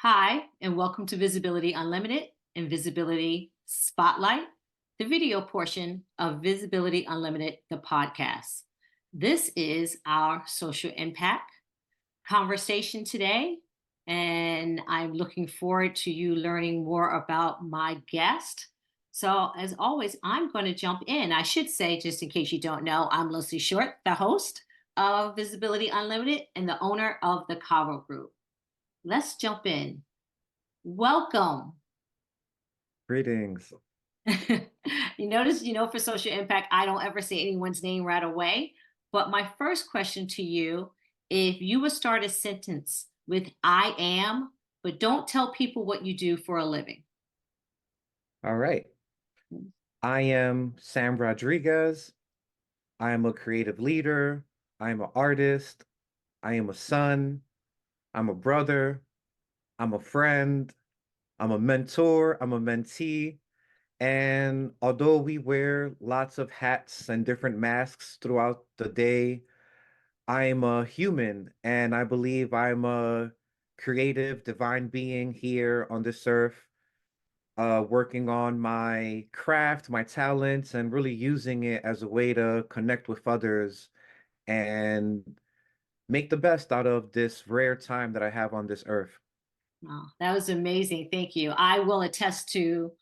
Hi, and welcome to Visibility Unlimited and Visibility Spotlight, the video portion of Visibility Unlimited, the podcast. This is our social impact conversation today, and I'm looking forward to you learning more about my guest. So, as always, I'm going to jump in. I should say, just in case you don't know, I'm Lucy Short, the host of Visibility Unlimited and the owner of the Cavo Group. Let's jump in. Welcome. Greetings. You notice, for social impact, I don't ever say anyone's name right away. But my first question to you, if you would start a sentence with I am, but don't tell people what you do for a living. All right. I am Sam Rodriguez. I am a creative leader. I am an artist. I am a son. I'm a brother. I'm a friend. I'm a mentor. I'm a mentee. And although we wear lots of hats and different masks throughout the day, I'm a human and I believe I'm a creative divine being here on this earth working on my craft, my talents, and really using it as a way to connect with others and make the best out of this rare time that I have on this earth. Oh, that was amazing. Thank you. I will attest to,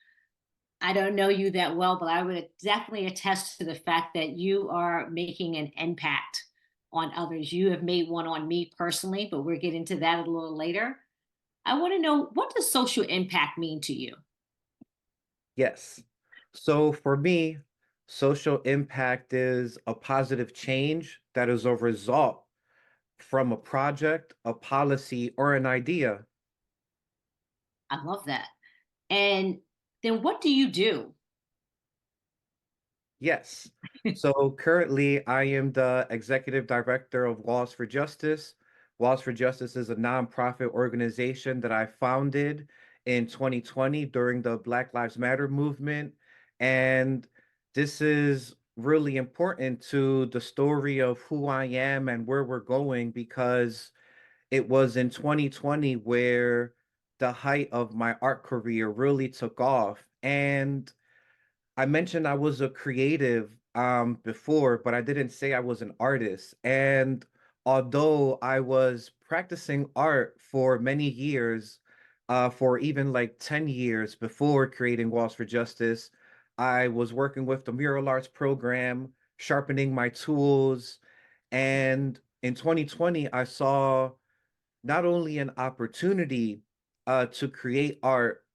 I don't know you that well, but I would definitely attest to the fact that you are making an impact on others. You have made one on me personally, but we'll get into that a little later. I want to know, what does social impact mean to you? Yes. So for me, social impact is a positive change that is a result from a project, a policy, or an idea. I love that. And then what do you do? Yes. So currently, I am the executive director of Walls for Justice. Walls for Justice is a nonprofit organization that I founded in 2020 during the Black Lives Matter movement. And this is really important to the story of who I am and where we're going because it was in 2020 where the height of my art career really took off. And I mentioned I was a creative before, but I didn't say I was an artist. And although I was practicing art for many years, for even like 10 years before creating Walls for Justice, I was working with the mural arts program, sharpening my tools. And in 2020, I saw not only an opportunity to create art,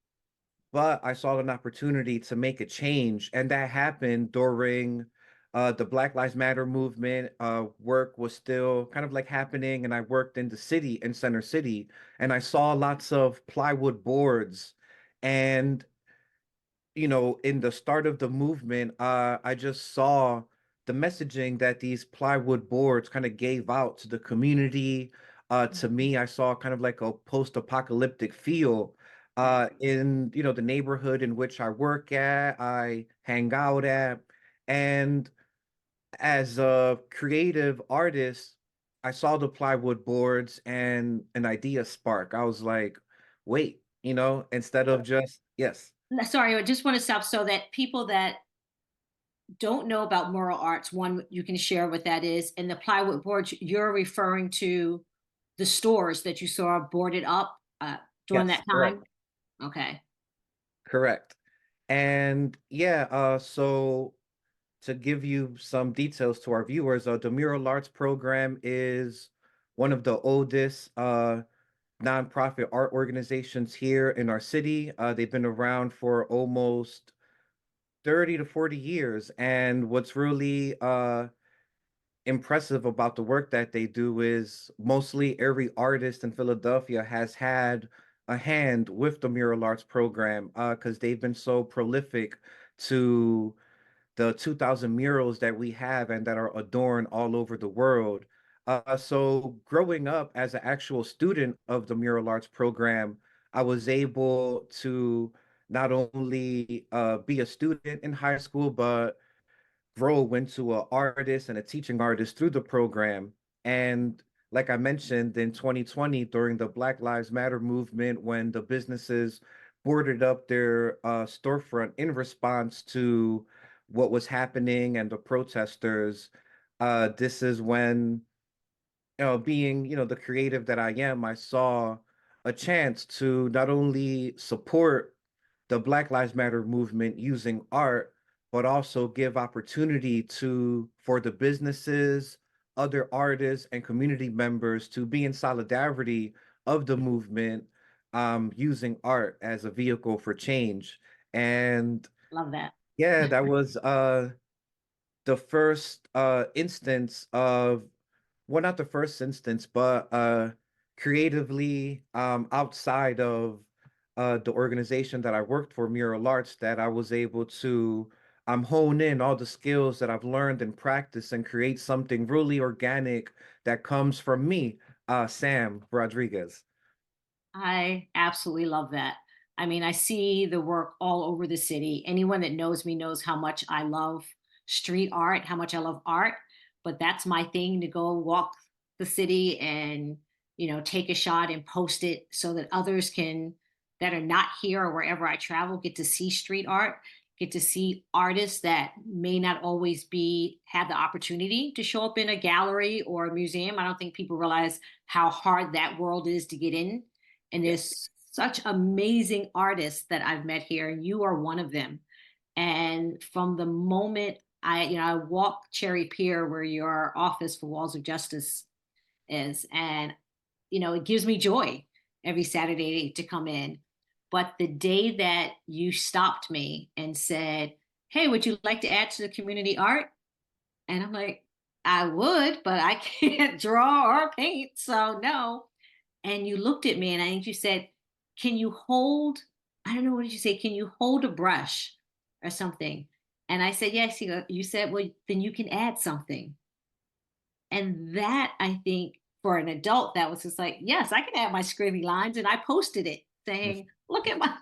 but I saw an opportunity to make a change, and that happened during the Black Lives Matter movement. Work was still kind of like happening, and I worked in the city, in Center City, and I saw lots of plywood boards. And in the start of the movement, I just saw the messaging that these plywood boards kind of gave out to the community. To me, I saw kind of like a post-apocalyptic feel in, the neighborhood in which I work at, I hang out at. And as a creative artist, I saw the plywood boards and an idea spark. I was like, wait, instead of just, yes. Sorry, I just want to stop so that people that don't know about moral arts, one, you can share what that is. And the plywood boards, you're referring to the stores that you saw boarded up during Yes, that correct. time? Okay. Correct. And yeah, so to give you some details to our viewers, the Mural Arts program is one of the oldest nonprofit art organizations here in our city. They've been around for almost 30 to 40 years. And what's really impressive about the work that they do is mostly every artist in Philadelphia has had a hand with the Mural Arts program because they've been so prolific to the 2,000 murals that we have and that are adorned all over the world. So growing up as an actual student of the Mural Arts program, I was able to not only be a student in high school, but grow into an artist and a teaching artist through the program. And like I mentioned in 2020 during the Black Lives Matter movement, when the businesses boarded up their storefront in response to what was happening and the protesters, this is when, being, the creative that I am, I saw a chance to not only support the Black Lives Matter movement using art, but also give opportunity to for the businesses, other artists, and community members to be in solidarity of the movement, using art as a vehicle for change. And Love that. yeah, that was the first instance of, well, not the first instance, but creatively, outside of the organization that I worked for, Mural Arts, that I was able to hone in all the skills that I've learned and practice and create something really organic that comes from me, Sam Rodriguez. I absolutely love that. I mean, I see the work all over the city. Anyone that knows me knows how much I love street art, how much I love art, but that's my thing, to go walk the city and, take a shot and post it so that others can, that are not here or wherever I travel, get to see street art, get to see artists that may not always have the opportunity to show up in a gallery or a museum. I don't think people realize how hard that world is to get in, and Yeah. there's such amazing artists that I've met here, and you are one of them. And from the moment I walk Cherry Pier, where your office for Walls of Justice is, and it gives me joy every Saturday to come in. But the day that you stopped me and said, "Hey, would you like to add to the community art?" And I'm like, "I would, but I can't draw or paint, so no." And you looked at me and I think you said, "Can you hold, I don't know, what did you say? Can you hold a brush or something?" And I said, "Yes." You said, "Well, then you can add something." And that, I think, for an adult, that was just like, yes, I can add my scribbly lines. And I posted it saying, "Look at my,"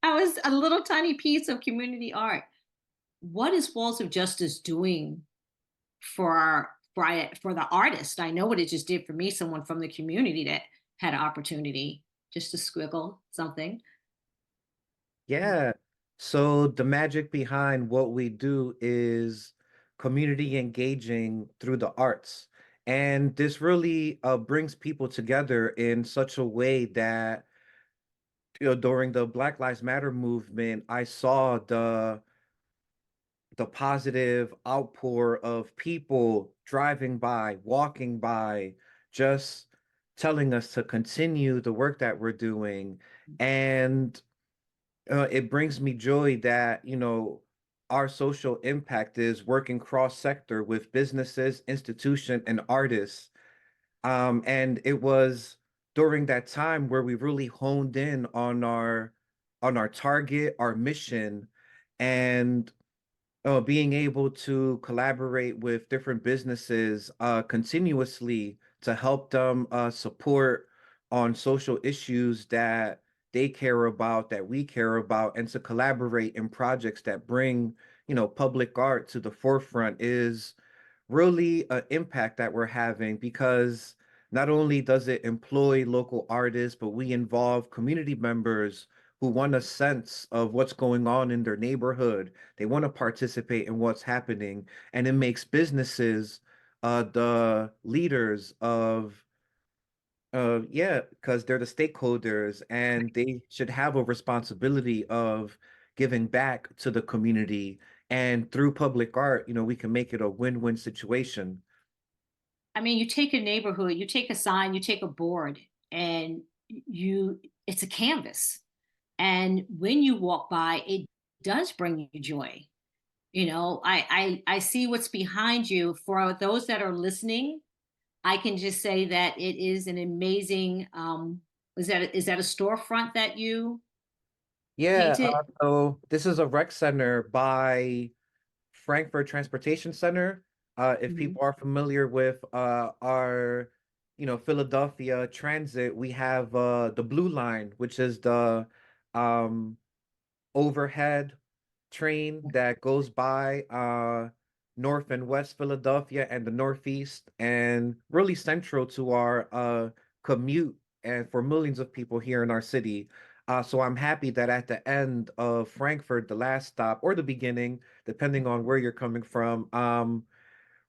I was a little tiny piece of community art. What is Walls of Justice doing for the artist? I know what it just did for me, someone from the community that had an opportunity just to squiggle something. Yeah. So the magic behind what we do is community engaging through the arts. And this really brings people together in such a way that, during the Black Lives Matter movement, I saw the positive outpour of people driving by, walking by, just telling us to continue the work that we're doing. And it brings me joy that, our social impact is working cross sector with businesses, institution, and artists. And it was during that time where we really honed in on our target, our mission, and being able to collaborate with different businesses continuously to help them support on social issues that they care about, that we care about, and to collaborate in projects that bring, public art to the forefront is really an impact that we're having, because not only does it employ local artists, but we involve community members who want a sense of what's going on in their neighborhood. They want to participate in what's happening, and it makes businesses the leaders of yeah, because they're the stakeholders and they should have a responsibility of giving back to the community. And through public art, we can make it a win-win situation. I mean, you take a neighborhood, you take a sign, you take a board, and it's a canvas. And when you walk by, it does bring you joy. I see what's behind you. For those that are listening, I can just say that it is an amazing, is that a storefront that you Yeah, painted? so this is a rec center by Frankfurt Transportation Center. If Mhm. people are familiar with our, Philadelphia transit, we have the Blue Line, which is the um, overhead train that goes by North and West Philadelphia and the Northeast, and really central to our commute and for millions of people here in our city. So I'm happy that at the end of Frankfurt, the last stop or the beginning, depending on where you're coming from,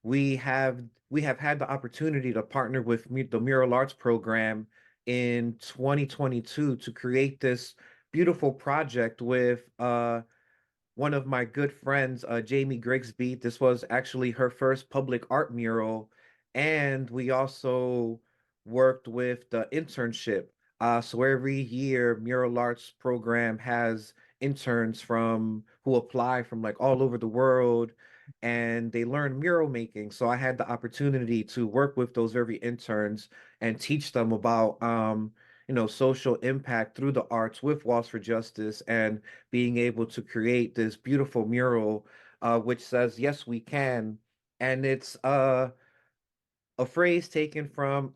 we have we have had the opportunity to partner with the Mural Arts program in 2022 to create this beautiful project with one of my good friends, Jamie Grigsby. This was actually her first public art mural. And we also worked with the internship. So every year, Mural Arts program has interns from who apply from like all over the world and they learn mural making. So I had the opportunity to work with those very interns and teach them about social impact through the arts with Walls for Justice and being able to create this beautiful mural, which says, yes, we can. And it's a phrase taken from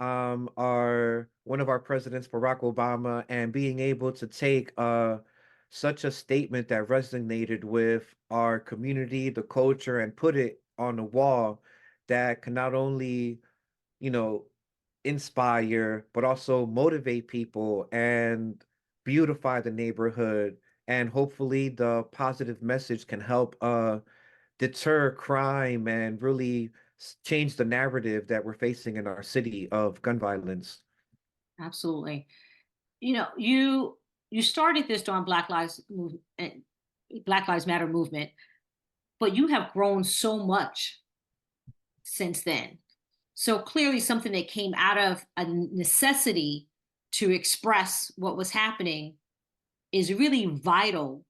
our one of our presidents, Barack Obama, and being able to take such a statement that resonated with our community, the culture, and put it on the wall that can not only, you know, inspire, but also motivate people and beautify the neighborhood. And hopefully the positive message can help deter crime and really change the narrative that we're facing in our city of gun violence. Absolutely. You started this during Black Lives Matter movement, but you have grown so much since then. So clearly something that came out of a necessity to express what was happening is really vital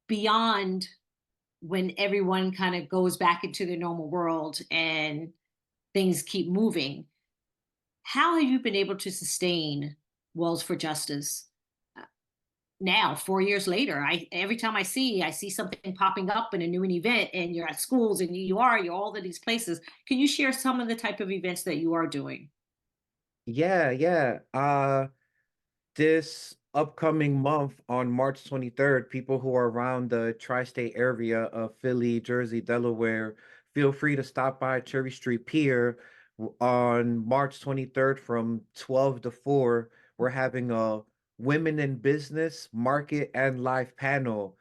beyond when everyone kind of goes back into their normal world and things keep moving. How have you been able to sustain Walls for Justice now, 4 years later? I every time I see something popping up in a new event, and you're at schools, and you're all of these places. Can you share some of the type of events that you are doing? Yeah, yeah. This upcoming month on March 23rd, people who are around the tri-state area of Philly, Jersey, Delaware, feel free to stop by Cherry Street Pier on March 23rd from 12 to 4. We're having a Women in Business Market and Live panel.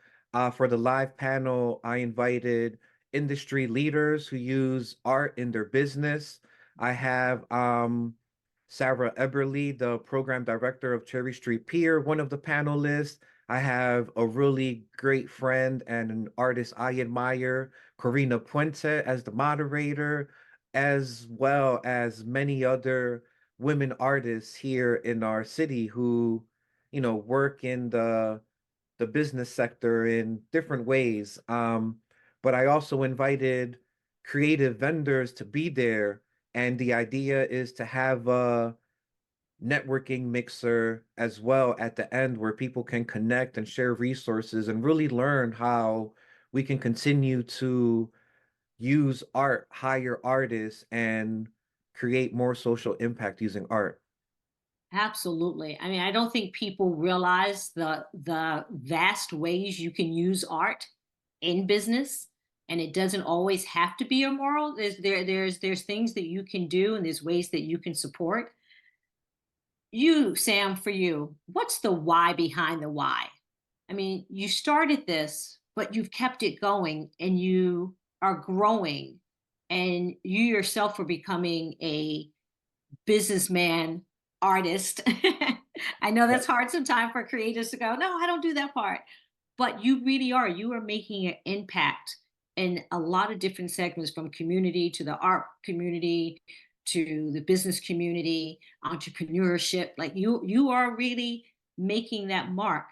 For the live panel, I invited industry leaders who use art in their business. I have Sarah Eberly, the program director of Cherry Street Pier, one of the panelists. I have a really great friend and an artist I admire, Corina Puente, as the moderator, as well as many other women artists here in our city who, work in the business sector in different ways. But I also invited creative vendors to be there. And the idea is to have a networking mixer as well at the end where people can connect and share resources and really learn how we can continue to use art, hire artists, and create more social impact using art. Absolutely. I mean, I don't think people realize the vast ways you can use art in business, and it doesn't always have to be immoral. There's things that you can do, and there's ways that you can support. You, Sam, for you, what's the why behind the why? I mean, you started this, but you've kept it going, and you are growing, and you yourself are becoming a businessman, artist. I know Yeah. that's hard sometimes for creators to go, no, I don't do that part. But you really are. You are making an impact in a lot of different segments, from community to the art community to the business community, entrepreneurship. Like you are really making that mark.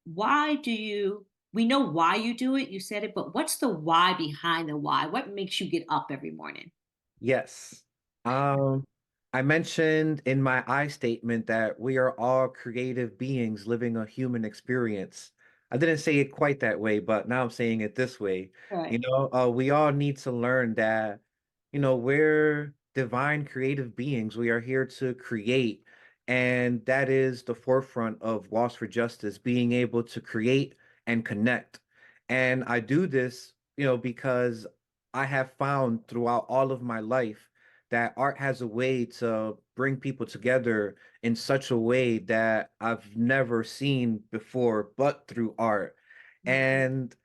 Why do you we know why you do it, you said it, but what's the why behind the why? What makes you get up every morning? Yes. Um, I mentioned in my I statement that we are all creative beings living a human experience. I didn't say it quite that way, but now I'm saying it this way. Right. We all need to learn that, we're divine creative beings. We are here to create, and that is the forefront of Walls for Justice, being able to create and connect. And I do this, because I have found throughout all of my life that art has a way to bring people together in such a way that I've never seen before, but through art. And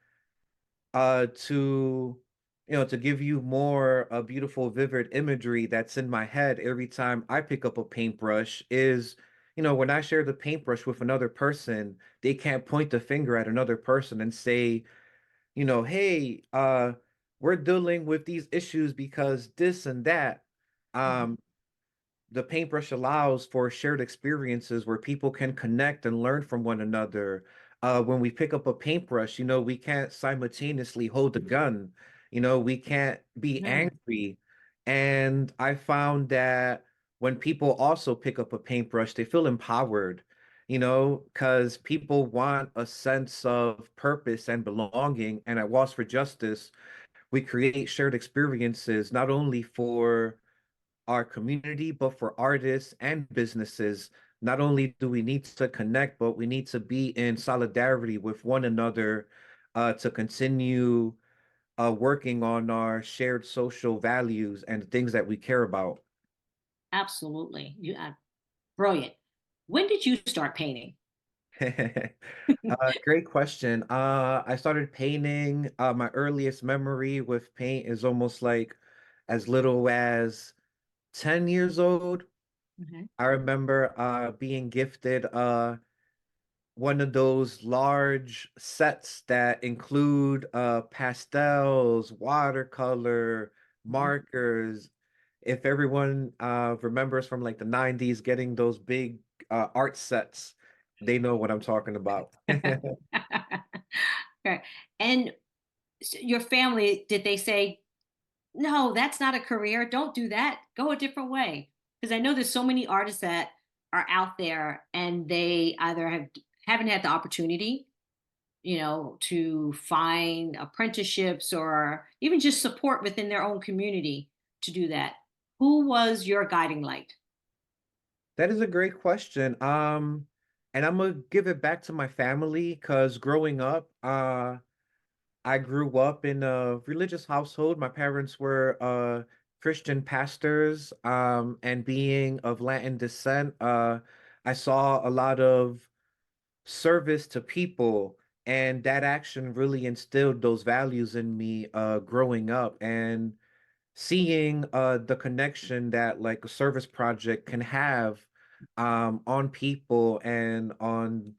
to to give you more beautiful, vivid imagery that's in my head every time I pick up a paintbrush is, when I share the paintbrush with another person, they can't point the finger at another person and say, hey, we're dealing with these issues because this and that. Mhm. Um, the paintbrush allows for shared experiences where people can connect and learn from one another. When we pick up a paintbrush, we can't simultaneously hold a gun. We can't be Mhm. angry. And I found that when people also pick up a paintbrush, they feel empowered, because people want a sense of purpose and belonging. And at Walls for Justice, we create shared experiences not only for our community, but for artists and businesses. Not only do we need to connect, but we need to be in solidarity with one another to continue working on our shared social values and the things that we care about. Absolutely. Brilliant. When did you start painting? Great question. I started painting. My earliest memory with paint is almost like as little as 10 years old. Mhm. I remember being gifted one of those large sets that include pastels, watercolor, Mhm. markers. If everyone remembers from like the 90s getting those big art sets, they know what I'm talking about. Okay. And your family, did they say, no, that's not a career. Don't do that. Go a different way. Because I know there's so many artists that are out there and they either haven't had the opportunity, to find apprenticeships or even just support within their own community to do that. Who was your guiding light? That is a great question. And I'm gonna give it back to my family because growing up, I grew up in a religious household. My parents were Christian pastors, and being of Latin descent, I saw a lot of service to people, and that action really instilled those values in me growing up. And seeing the connection that like a service project can have on people and on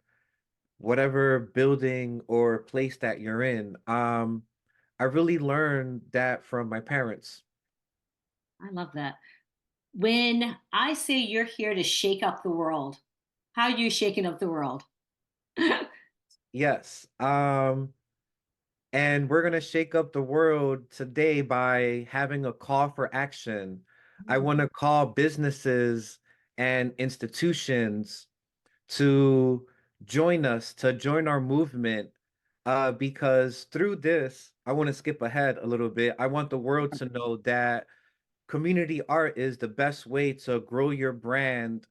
whatever building or place that you're in. I really learned that from my parents. I love that. When I say you're here to shake up the world, how are you shaking up the world? Yes. And we're gonna shake up the world today by having a call for action. I want to call businesses and institutions to join us, to join our movement, because through this, I want to skip ahead a little bit. I want the world to know that community art is the best way to grow your brand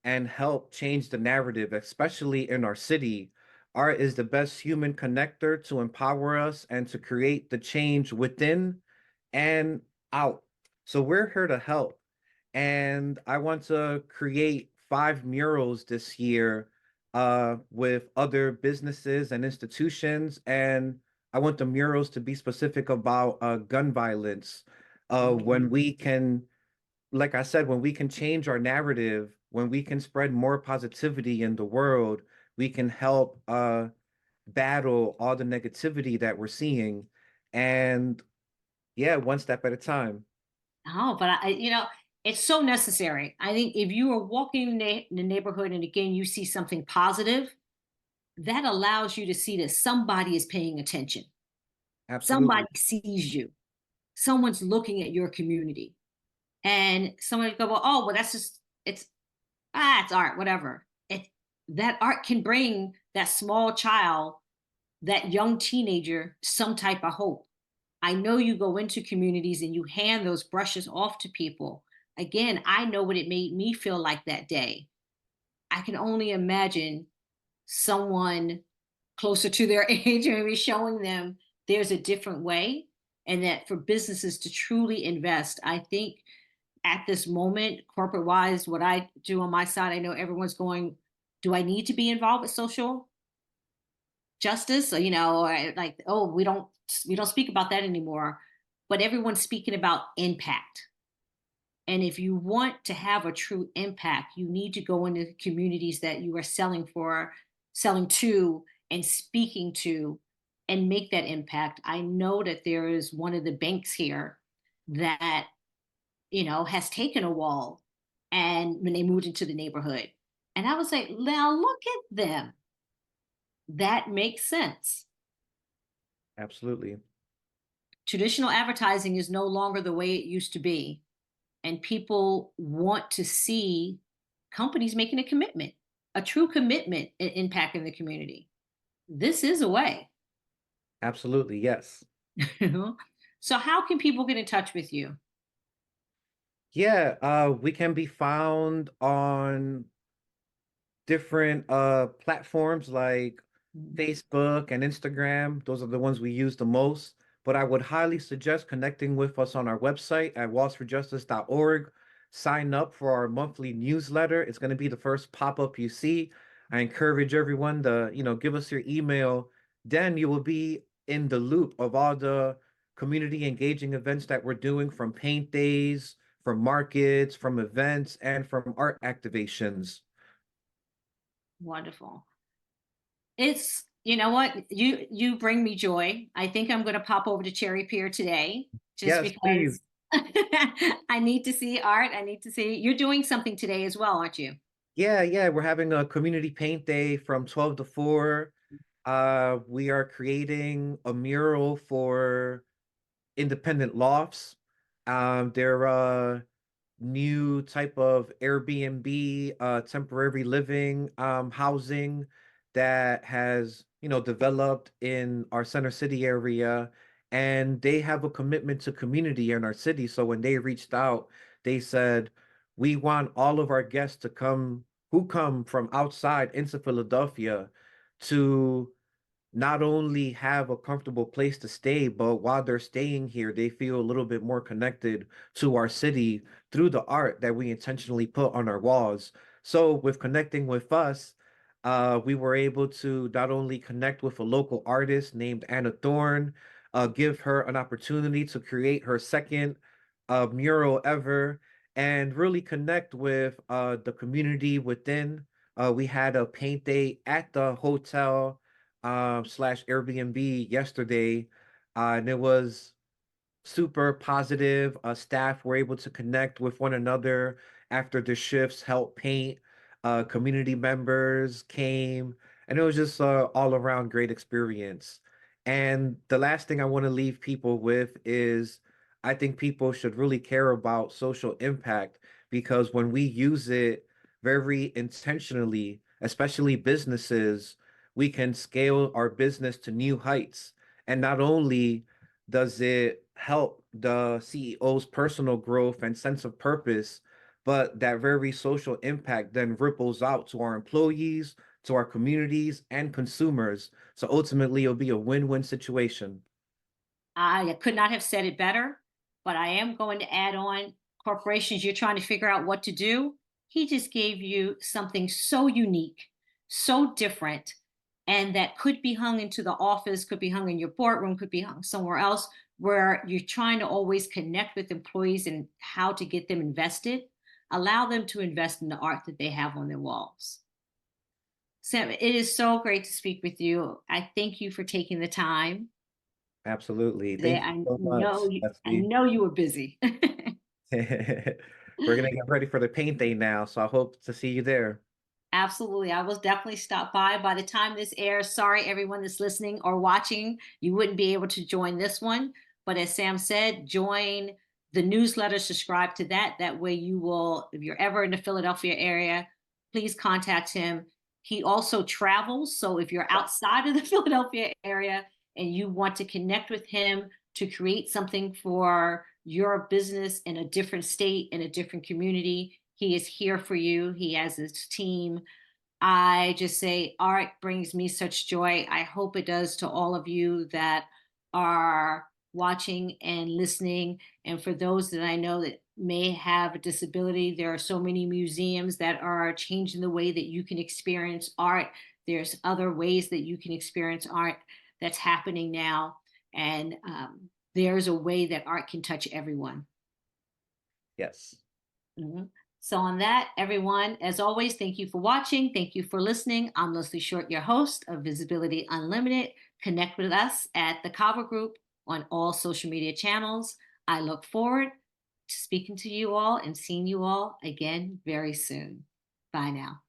and help change the narrative, especially in our city. Art is the best human connector to empower us and to create the change within and out. So we're here to help. And I want to create 5 murals this year with other businesses and institutions. And I want the murals to be specific about gun violence. When we can, like I said, when we can change our narrative, when we can spread more positivity in the world, we can help battle all the negativity that we're seeing. And yeah, one step at a time. Oh, but it's so necessary. I think if you are walking in the neighborhood and again you see something positive, that allows you to see that somebody is paying attention. Somebody Absolutely. sees you. Someone's looking at your community. And someone go, well, that's just it's art, whatever. That art can bring that small child, that young teenager, some type of hope. I know you go into communities and you hand those brushes off to people. Again, I know what it made me feel like that day. I can only imagine someone closer to their age, maybe showing them there's a different way. and that for businesses to truly invest, I think at this moment, corporate wise, what I do on my side, I know everyone's going, do I need to be involved with social justice? Or, or like, oh, we don't speak about that anymore. But everyone's speaking about impact. And if you want to have a true impact, you need to go into the communities that you are selling to, and speaking to, and make that impact. I know that there is one of the banks here that, has taken a wall and when they moved into the neighborhood. And I was like, now look at them. That makes sense. Absolutely. Traditional advertising is no longer the way it used to be. And people want to see companies making a commitment, a true commitment in impacting the community. This is a way. Absolutely. Yes. So, how can people get in touch with you? Yeah, we can be found on different platforms like Facebook and Instagram. Those are the ones we use the most. But I would highly suggest connecting with us on our website at wallsforjustice.org. Sign up for our monthly newsletter. It's going to be the first pop-up you see. I encourage everyone to, give us your email. Then you will be in the loop of all the community engaging events that we're doing, from paint days, from markets, from events, and from art activations. Wonderful. It's, you know what, you bring me joy. I think I'm going to pop over to Cherry Pier today, just Yes, please. because I need to see art. I need to see you're doing something today as well, aren't you? Yeah, yeah, we're having a community paint day from 12 to 4. We are creating a mural for independent lofts. They're new type of Airbnb, temporary living, housing that has, developed in our center city area. And they have a commitment to community in our city. So when they reached out, they said, we want all of our guests to come, who come from outside into Philadelphia, to not only have a comfortable place to stay, but while they're staying here, they feel a little bit more connected to our city through the art that we intentionally put on our walls. So with connecting with us, we were able to not only connect with a local artist named Anna Thorne, give her an opportunity to create her second mural ever, and really connect with the community within. We had a paint day at the hotel slash Airbnb yesterday, and it was super positive. Staff were able to connect with one another after the shifts, help paint. Community members came, and it was just all around great experience. And the last thing I want to leave people with is I think people should really care about social impact, because when we use it very intentionally, especially businesses, we can scale our business to new heights. And not only does it help the CEO's personal growth and sense of purpose, but that very social impact then ripples out to our employees, to our communities, and consumers. So ultimately, it'll be a win-win situation. I could not have said it better, but I am going to add on, corporations, you're trying to figure out what to do. He just gave you something so unique, so different, and that could be hung into the office, could be hung in your boardroom, could be hung somewhere else, where you're trying to always connect with employees and how to get them invested. Allow them to invest in the art that they have on their walls. Sam, it is so great to speak with you. I thank you for taking the time Absolutely. today. Thank you so much, I Leslie. know you were busy. We're gonna get ready for the paint day now, so I hope to see you there. Absolutely. I will definitely stop by. By the time this airs, sorry, everyone that's listening or watching, you wouldn't be able to join this one. But as Sam said, join the newsletter, subscribe to that. That way you will, if you're ever in the Philadelphia area, please contact him. He also travels. So if you're outside of the Philadelphia area and you want to connect with him to create something for your business in a different state, in a different community, he is here for you. He has his team. I just say art brings me such joy. I hope it does to all of you that are watching and listening. And for those that I know that may have a disability, there are so many museums that are changing the way that you can experience art. There's other ways that you can experience art that's happening now. And there's a way that art can touch everyone. Yes. Mhm. So on that, everyone, as always, thank you for watching. Thank you for listening. I'm Leslie Short, your host of Visibility Unlimited. Connect with us at the Kava Group on all social media channels. I look forward to speaking to you all and seeing you all again very soon. Bye now.